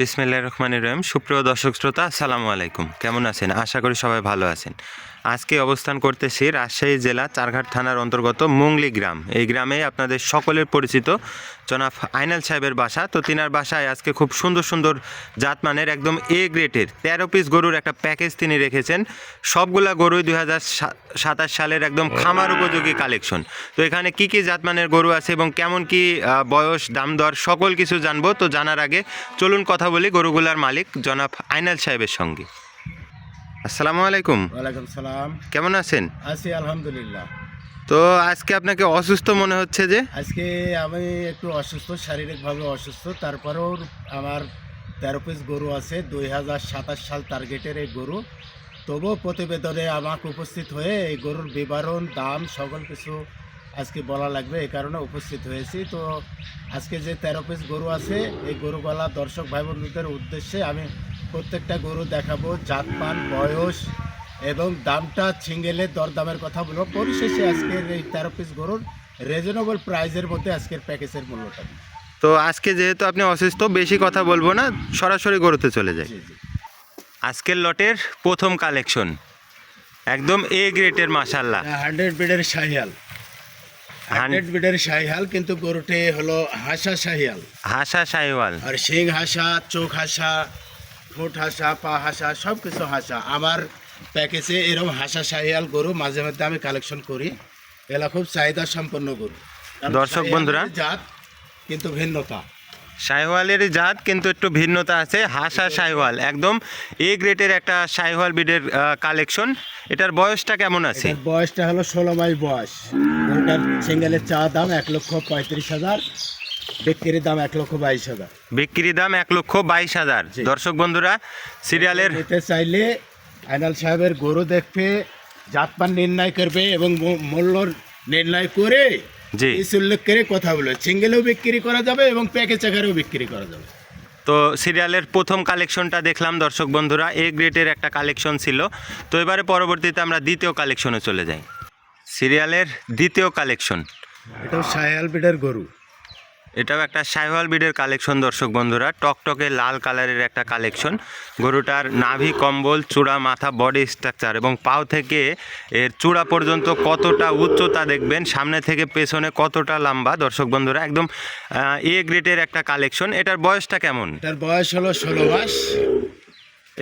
বিসমিল্লাহির রহমানির রহিম। সুপ্রিয় দর্শক শ্রোতা, আসসালামু আলাইকুম। কেমন আছেন? আশা করি সবাই ভালো আছেন। আজকে অবস্থান করতেছি রাজশাহী জেলা চারঘাট থানার অন্তর্গত মুংলি গ্রাম। এই গ্রামে আপনাদের সকলের পরিচিত জনাব আইনাল সাহেবের বাসা। তো তিনার বাসায় আজকে খুব সুন্দর সুন্দর জাতমানের একদম এ গ্রেডের 13 পিস গরুর একটা প্যাকেজ তিনি রেখেছেন। সবগুলা গরুই 2027 সালের একদম খামার উপযোগী কালেকশন। তো এখানে কি কি জাতমানের গরু আছে এবং কেমন কি বয়স, দাম দর সকল কিছু জানবো। তো জানার আগে চলুন কথা বলি গরুগুলার মালিক জনাব আইনাল সাহেবের সঙ্গে। আসসালামু আলাইকুম। ওয়ালাইকুম সালাম। কেমন আছেন? আছি আলহামদুলিল্লাহ। তো আজকে আপনাকে অসুস্থ মনে হচ্ছে যে? আজকে আমি একটু অসুস্থ, শারীরিকভাবে অসুস্থ। তারপরেও আমার 13 পিস গরু আছে, 2027 সাল টার্গেটের এই গরু। তবুও প্রতিবেদনে আমাকে উপস্থিত হয়ে এই গরুর বিবরণ, দাম সকল কিছু আজকে বলা লাগবে, এই কারণে উপস্থিত হয়েছি। তো আজকে যে 13 পিস গরু আছে, এই গরুগুলা দর্শক ভাই বন্ধুদের উদ্দেশ্যে আমি প্রত্যেকটা গরু দেখাবো, জাতমান, বয়স এবং দামটা সিঙ্গেলের দরদামের কথা বলবো। পরিশেষে আজকের এই 13 পিস গরুর রিজনেবল প্রাইজের মধ্যে আজকের প্যাকেজের মূল্যটা। তো আজকে যেহেতু আপনি অসুস্থ, বেশি কথা বলবো না, সরাসরি গরুতে চলে যাই। জি জি। আজকের লটের প্রথম কালেকশন একদম এ গ্রেডের, মাশাআল্লাহ। 100 বিডের শাহিয়াল, 100 বিডের শাহিয়াল, কিন্তু গরুটি হলো হাসা শাহিয়াল। হাসা শাহিওয়াল। আর শিং হাসা, চোখ হাসা, ঠোঁট হাসা, পা হাসা, সব কিছু হাসা। আমার প্যাকেজে এরকম হাসা শাহিয়াল গরু মাঝে মধ্যে আমি কালেকশন করি। এগুলা খুব চাহিদা সম্পন্ন গরু। কারণ দর্শক বন্ধুরা, শাহিওয়ালের জাত কিন্তু ভিন্নতা। শাহিওয়ালের জাত কিন্তু একটু ভিন্নতা আছে। হাসা শাহিওয়াল একদম এ গ্রেডের একটা শাহিওয়াল বিডের কালেকশন। এটার বয়সটা কেমন আছে? এটার বয়সটা হলো 16 মাস বয়স। গরুটার সিঙ্গেলের চা দাম 1,35,000, বিক্রির দাম 1,22,000। বিক্রি দাম 1,22,000। দর্শক বন্ধুরা, সিরিয়ালের নিতে চাইলে আইনাল সাহেবের গরু দেখবে, জাতমান নির্ণয় করবে এবং মূল্য নির্ণয় করে জি উল্লেখ করে কথা বলে সিঙ্গেলেও বিক্রি করা যাবে এবং প্যাকেজ আকারেও বিক্রি করা যাবে। তো সিরিয়ালের প্রথম কালেকশনটা দেখলাম দর্শক বন্ধুরা, এ গ্রেডের একটা কালেকশন ছিল। তো এবারে পরবর্তীতে আমরা দ্বিতীয় কালেকশনে চলে যাই। সিরিয়ালের দ্বিতীয় কালেকশন, এটাও শাহিয়াল বিডের গরু। এটাও একটা শাহিওয়াল বিডের কালেকশন দর্শক বন্ধুরা, টকটকে লাল কালারের একটা কালেকশন। গরুটার নাভি, কম্বল, চূড়া, মাথা, বডি স্ট্রাকচার এবং পাও থেকে এর চূড়া পর্যন্ত কতটা উচ্চতা দেখবেন, সামনে থেকে পেছনে কতটা লম্বা। দর্শক বন্ধুরা, একদম এ গ্রেডের একটা কালেকশন। এটার বয়সটা কেমন? এটার বয়স হলো 16 মাস।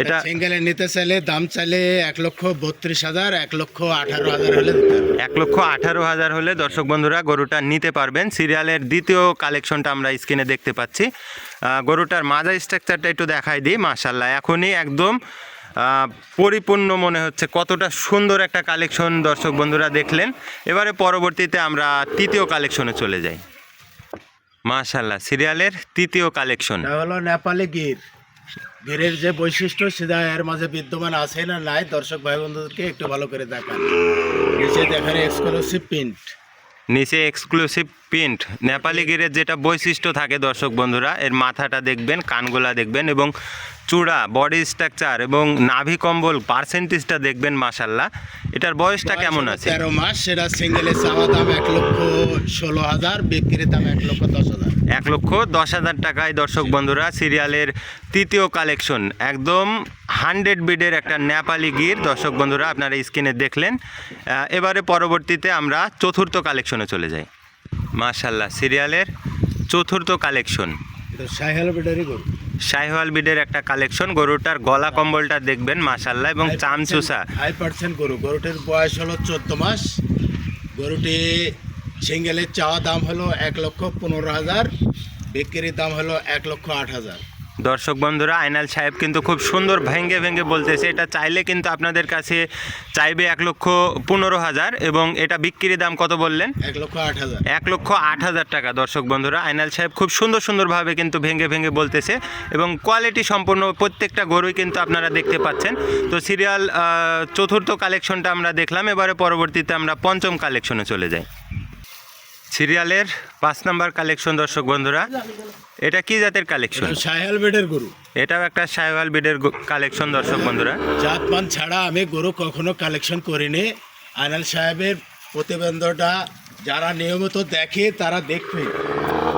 এটা সিঙ্গেলে নিতে চাইলে দাম চাইলে 1,32,000, 1,18,000 হলে দিতে হবে। 1,18,000 হলে দর্শক বন্ধুরা গরুটা নিতে পারবেন। সিরিয়ালের দ্বিতীয় কালেকশনটা আমরা স্ক্রিনে দেখতে পাচ্ছি। গরুটার মাজা স্ট্রাকচারটা একটু দেখাই দিই। মাশাআল্লাহ, এখনই একদম পরিপূর্ণ মনে হচ্ছে। কতটা সুন্দর একটা কালেকশন দর্শক বন্ধুরা দেখলেন। এবারে পরবর্তীতে আমরা তৃতীয় কালেকশনে চলে যাই। মাশাআল্লাহ, সিরিয়ালের তৃতীয় কালেকশন, এটা হলো নেপালি গির। গিরের যে বৈশিষ্ট্য সেটা এর মাঝে বিদ্যমান আছে না নাই, দর্শক ভাই বন্ধুদেরকে একটু ভালো করে দেখান। নিচে দেখেন এক্সক্লুসিভ প্রিন্ট। নিচে এক্সক্লুসিভ প্রিন্ট। নেপালি গিরের যেটা বৈশিষ্ট্য থাকে দর্শক বন্ধুরা, এর মাথাটা দেখবেন, কানগুলা দেখবেন এবং চূড়া, বডি স্ট্রাকচার এবং নাভি কম্বল পার্সেন্টেজটা দেখবেন। মাশাআল্লাহ, এটার বয়সটা কেমন আছে? 13 মাস। সেটা সিঙ্গেলে চাওয়া দাম 1,16,000, বিক্রির দাম 1,10,000। 1,10,000 টাকায় দর্শক বন্ধুরা সিরিয়ালের তৃতীয় কালেকশন, একদম 100 বিডের একটা নেপালি গির। দর্শক বন্ধুরা, আপনারা স্ক্রিনে দেখলেন। এবারে পরবর্তীতে আমরা চতুর্থ কালেকশনে চলে যাই। মাশাআল্লাহ, সিরিয়ালের চতুর্থ কালেকশন, এটা শাহিয়াল বিডেরই গরু। শাহিওয়াল বিডের একটা কালেকশন। গরুটার গলা কম্বলটা দেখবেন, মাশাআল্লাহ, এবং চামচুসা। 5% গরু। গরুটির বয়স হলো 14 মাস। গরুটি সিঙ্গেলের চাওয়া দাম হলো 1,15,000, বিক্রির দাম হলো 1,08,000। দর্শক বন্ধুরা, আইনাল সাহেব কিন্তু খুব সুন্দর ভেঙ্গে ভেঙ্গে বলতেছে। এটা চাইলে কিন্তু আপনাদের কাছে চাইবে 1,15,000 এবং এটা বিক্রির দাম কত বললেন? 1,08,000। 1,08,000 টাকা। দর্শক বন্ধুরা, আইনাল সাহেব খুব সুন্দর সুন্দরভাবে কিন্তু ভেঙ্গে ভেঙ্গে বলতেছে এবং কোয়ালিটি সম্পন্ন প্রত্যেকটা গরুই কিন্তু আপনারা দেখতে পাচ্ছেন। তো সিরিয়াল চতুর্থ কালেকশনটা আমরা দেখলাম। এবারে পরবর্তীতে আমরা পঞ্চম কালেকশনে চলে যাই। সিরিয়ালের 5 নাম্বার কালেকশন দর্শক বন্ধুরা, এটা কি জাতের কালেকশন? শাহিয়াল বিডের গরু। এটাও একটা শাহিওয়াল বিডের কালেকশন দর্শক বন্ধুরা। জাতমান ছাড়া আমি গরু কখনো কালেকশন করিনি। আইনাল সাহেবের প্রতিবেদনটা যারা নিয়মিত দেখে তারা দেখবে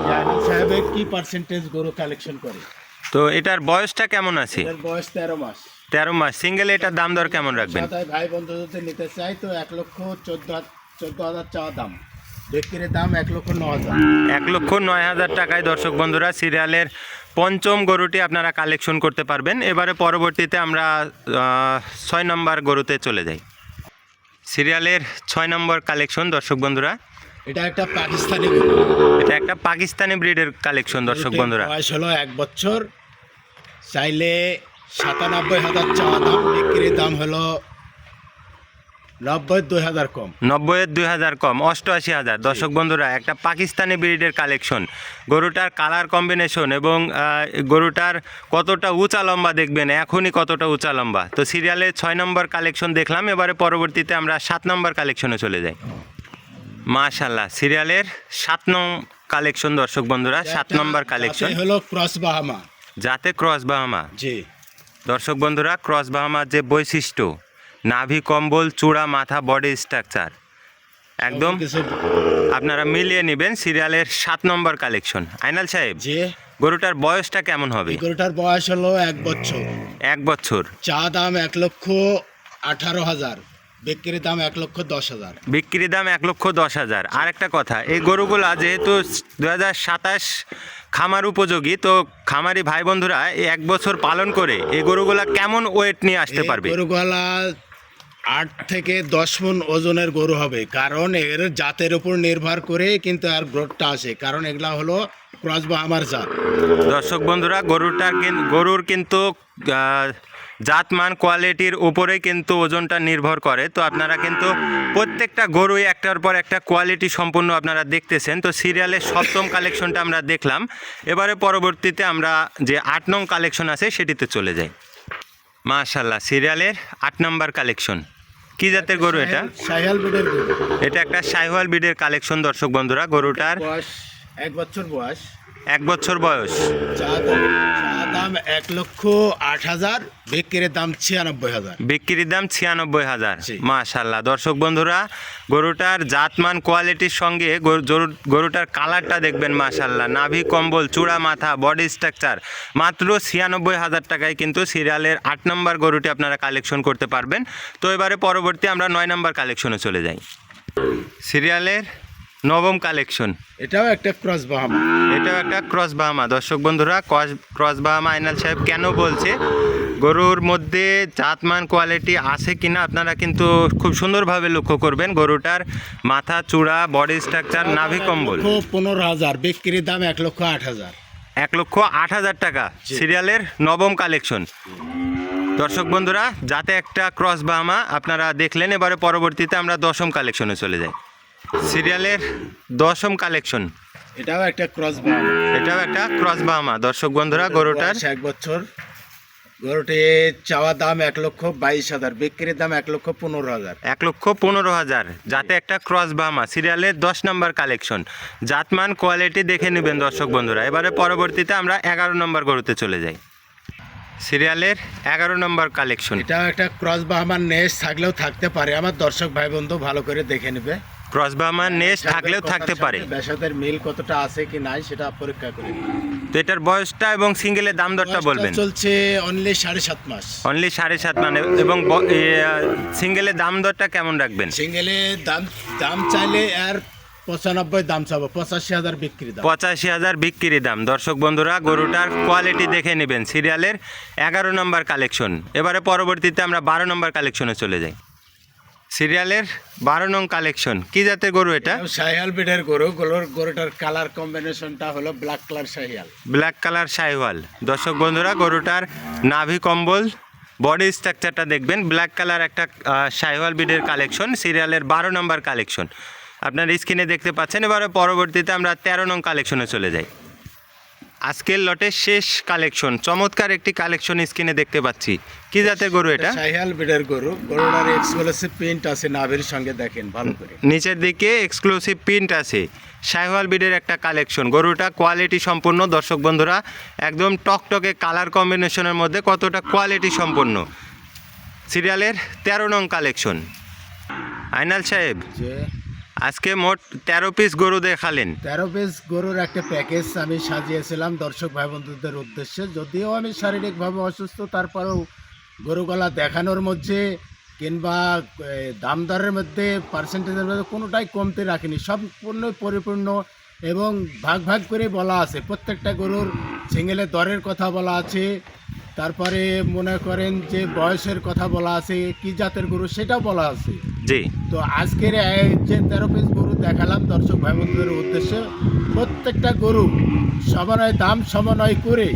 যে আইনাল সাহেবের কি পার্সেন্টেজ গরু কালেকশন করে। তো এটার বয়সটা কেমন আছে? এর বয়স 13 মাস। 13 মাস। সিঙ্গেল এটার দাম দর কেমন রাখবেন? সাদাই ভাই বন্ধু যদি নিতে চাই তো 1,14,000 চাওয়া দাম, বিক্রির দাম 1,09,000। 1,09,000 টাকায় দর্শক বন্ধুরা সিরিয়ালের পঞ্চম গরুটি আপনারা কালেকশন করতে পারবেন। এবারে পরবর্তীতে আমরা 6 নম্বর গরুতে চলে যাই। সিরিয়ালের 6 নম্বর কালেকশন দর্শক বন্ধুরা, এটা একটা পাকিস্তানি গরু। এটা একটা পাকিস্তানি ব্রিডের কালেকশন দর্শক বন্ধুরা। বয়স হলো 1 বছর, চাইলে 97,000 চাওয়া দাম, বিক্রির দাম হলো 92,000 কম। 92,000 কম, 88,000 দর্শক বন্ধুরা। একটা পাকিস্তানি ব্রিডের কালেকশন। গরুটার কালার কম্বিনেশন এবং গরুটার কতটা উঁচা লম্বা দেখবেন, এখনই কতটা উঁচা লম্বা। তো সিরিয়ালে 6 নম্বর কালেকশন দেখলাম, এবারে পরবর্তীতে আমরা 7 নম্বর কালেকশনে চলে যাই। মাশাআল্লাহ, সিরিয়ালের 7 নং কালেকশন দর্শক বন্ধুরা, 7 নম্বর কালেকশন। হলো ক্রস বাহামা। যাতে ক্রস বাহামা। জি দর্শক বন্ধুরা, ক্রস বাহামার যে বৈশিষ্ট্য, নাভি কম্বল, চূড়া, মাথা, বডি স্ট্রাকচার একদম আপনারা মিলিয়ে নেবেন। সিরিয়ালের 7 নম্বর কালেকশন। আইনাল সাহেব, জি গরুটার বয়সটা কেমন হবে? এই গরুটার বয়স হলো 1 বছর। 1 বছর। চা দাম 1,18,000, বিক্রির দাম 1,10,000। বিক্রি দাম 1,10,000। আর একটা কথা, এই গরুগুলা যেহেতু 2027 খামার উপযোগী, তো খামারি ভাই বন্ধুরা এই 1 বছর পালন করে এই গরুগুলা কেমন ওয়েট নিয়ে আসতে পারবে? গরুগুলা 8 থেকে 10 মণ ওজনের গরু হবে, কারণ এর জাতের উপর নির্ভর করে কিন্তু আর গ্রোথটা আসে, কারণ এগুলা হলো ক্রস বাহামার জাত। দর্শক বন্ধুরা, গরুর কিন্তু জাতমান কোয়ালিটির উপরে কিন্তু ওজনটা নির্ভর করে। তো আপনারা কিন্তু প্রত্যেকটা গরুই একটার পর একটা কোয়ালিটি সম্পূর্ণ আপনারা দেখতেছেন। তো সিরিয়ালের 7ম কালেকশনটা আমরা দেখলাম, এবারে পরবর্তীতে আমরা যে 8 নং কালেকশন আছে সেটিতে চলে যাই। মাশাআল্লাহ, সিরিয়ালের 8 নম্বর কালেকশন। কি জাতের গরু এটা? শাহিওয়াল ব্রিডের গরু। এটা একটা শাহিওয়াল ব্রিডের কালেকশন দর্শক বন্ধুরা। গরুটার বয়স 1 বছর বয়স। 1 বছর বয়স। চা দাম 1,08,000, বিক্রির দাম 96,000। বিক্রির দাম 96,000। জি। মাশাআল্লাহ দর্শক বন্ধুরা, গরুটার জাতমান কোয়ালিটির সঙ্গে গরুটার কালারটা দেখবেন। মাশাআল্লাহ, নাভি কম্বল, চূড়া, মাথা, বডি স্ট্রাকচার মাত্র 96,000 টাকায় কিন্তু সিরিয়ালের 8 নম্বর গরুটি আপনারা কালেকশন করতে পারবেন। তো এবারে পরবর্তী আমরা 9 নম্বর কালেকশনে চলে যাই। সিরিয়ালের 9ম কালেকশন। এটাও একটা ক্রস বাহামা। এটাও একটা ক্রস বাহামা দর্শক বন্ধুরা। ক্রস বাহামা আইনাল সাহেব কেন বলছে, গরুর মধ্যে জাতমান কোয়ালিটি আছে কিনা আপনারা কিন্তু খুব সুন্দরভাবে লক্ষ্য করবেন। গরুটার মাথা, চূড়া, বডি স্ট্রাকচার, নাভি কম্বল। 1,15,000, বিক্রির দাম 1,08,000। 1,08,000 টাকা। সিরিয়ালের 9ম কালেকশন দর্শক বন্ধুরা, যাতে একটা ক্রস বাহামা আপনারা দেখলেন। এবারে পরবর্তীতে আমরা 10ম কালেকশনে চলে যাই। সিরিয়ালের 10ম কালেকশন। এটাও একটা ক্রস বাহামা। এটাও একটা ক্রস বাহামা দর্শক বন্ধুরা। গরুটার 1 বছর। গরুটি চাওয়া দাম 1,22,000, বিক্রির দাম 1,15,000। 1,15,000। যাতে একটা ক্রস বাহামা। সিরিয়ালের 10 নম্বর কালেকশন। জাতমান কোয়ালিটি দেখে নেবেন দর্শক বন্ধুরা। এবারে পরবর্তীতে আমরা 11 নম্বর গরুতে চলে যাই। সিরিয়ালের 11 নম্বর কালেকশন। এটাও একটা ক্রস বাহামার নেস থাকলেও থাকতে পারে, আমার দর্শক ভাই বন্ধু ভালো করে দেখে নেবে। ক্রস বাহামার নেস থাকলেও থাকতে পারে। বেসাদের মিল কতটা আছে কি নাই সেটা পরীক্ষা করে। তো এটার বয়সটা এবং সিঙ্গেলের দাম দরটা বলবেন। চলছে অনলি 7.5 মাস। অনলি 7.5 মানে, এবং সিঙ্গেলের দাম দরটা কেমন রাখবেন? সিঙ্গেলে দাম চাইলে আর 95 দাম চাবো, 85,000 বিক্রি দাম। 85,000 বিক্রি দাম। দর্শক বন্ধুরা, গরুটার কোয়ালিটি দেখে নেবেন। সিরিয়ালের 11 নম্বর কালেকশন। এবারে পরবর্তীতে আমরা 12 নম্বর কালেকশনে চলে যাই। সিরিয়ালের 12 নং কালেকশন। কি জাতের গরু এটা? শাহিওয়াল ব্রিডের গরুটার কালার কম্বিনেশনটা হলো black colour Sahiwal. Black colour Sahiwal. দর্শক বন্ধুরা, গরুটার নাভি কম্বল, বডি স্ট্রাকচারটা দেখবেন। ব্ল্যাক কালার একটা শাহিওয়াল ব্রিডের কালেকশন। সিরিয়ালের 12 নম্বর কালেকশন আপনার স্ক্রিনে দেখতে পাচ্ছেন। এবারে পরবর্তীতে আমরা 13 নং কালেকশনে চলে যাই। আজকের লটের শেষ কালেকশন, চমৎকার একটি কালেকশন স্ক্রিনে দেখতে পাচ্ছি। কি জাতের গরু এটা? শাহিওয়াল ব্রিডের গরু। গরুটার এক্সক্লুসিভ প্রিন্ট আছে নাভির সঙ্গে, দেখেন ভালো করে। নিচের দিকে এক্সক্লুসিভ প্রিন্ট আছে। শাহিওয়াল ব্রিডের একটা কালেকশন। গরুটা কোয়ালিটি সম্পূর্ণ দর্শক বন্ধুরা, একদম টকটকে কালার কম্বিনেশনের মধ্যে কতটা কোয়ালিটি সম্পন্ন। সিরিয়ালের 13 নং কালেকশন। আইনাল সাহেব, যে আজকে মোট 13 পিস গরু দেখালেন। 13 পিস গরুর একটা প্যাকেজ আমি সাজিয়েছিলাম দর্শক ভাই বন্ধুদের উদ্দেশ্যে। যদিও আমি শারীরিকভাবে অসুস্থ, তারপরেও গরুগুলা দেখানোর মধ্যে কিংবা দাম দরের মধ্যে পার্সেন্টেজের মধ্যে কোনোটাই কমতে রাখিনি, সম্পূর্ণ পরিপূর্ণ এবং ভাগ ভাগ করে বলা আছে। প্রত্যেকটা গরুর সিঙ্গেলে দরের কথা বলা আছে, তারপরে মনে করেন যে বয়সের কথা বলা আছে, কি জাতের গরু সেটাও বলা আছে। জি, তো আজকের এই যে 13 পিস গরু দেখালাম দর্শক ভাই বন্ধুদের উদ্দেশ্যে, প্রত্যেকটা গরু সমন্বয় দাম সমন্বয় করে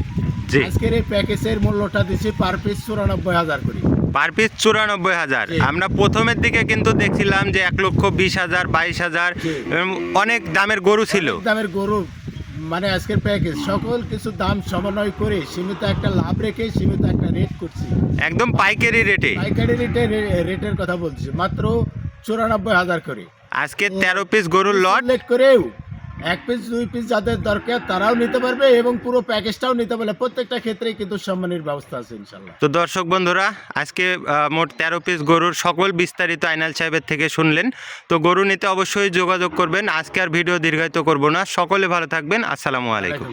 জি। আজকের এই প্যাকেজের মূল্যটা দিচ্ছি পার পিস 94,000 করে। Per piece 94,000। জি। আমরা প্রথমের দিকে কিন্তু দেখছিলাম যে 1,20,000, 22,000 জি। অনেক দামের গরু ছিল। অনেক দামের গরু, মানে আজকের প্যাকেজ সকল কিছু দাম সমন্বয় করে সীমিত একটা লাভ রেখে সীমিত একটা রেট করছি। একদম পাইকারি রেটে। পাইকারি রেটের কথা বলছি, মাত্র 94,000 করে। আজকে 13 পিস গরুর লট। লেট করেও 1 পিস 2 পিস যাদের দরকার তারাও নিতে পারবে এবং পুরো প্যাকেজটাও নিতে পারবে। প্রত্যেকটা ক্ষেত্রেই কিন্তু সম্মানের ব্যবস্থা আছে ইনশাল্লাহ। তো দর্শক বন্ধুরা, আজকে মোট 13 পিস গরুর সকল বিস্তারিত আইনাল সাহেবের থেকে শুনলেন। তো গরু নিতে অবশ্যই যোগাযোগ করবেন। আজকে আর ভিডিও দীর্ঘায়িত করব না। সকলে ভালো থাকবেন। আসসালামু আলাইকুম।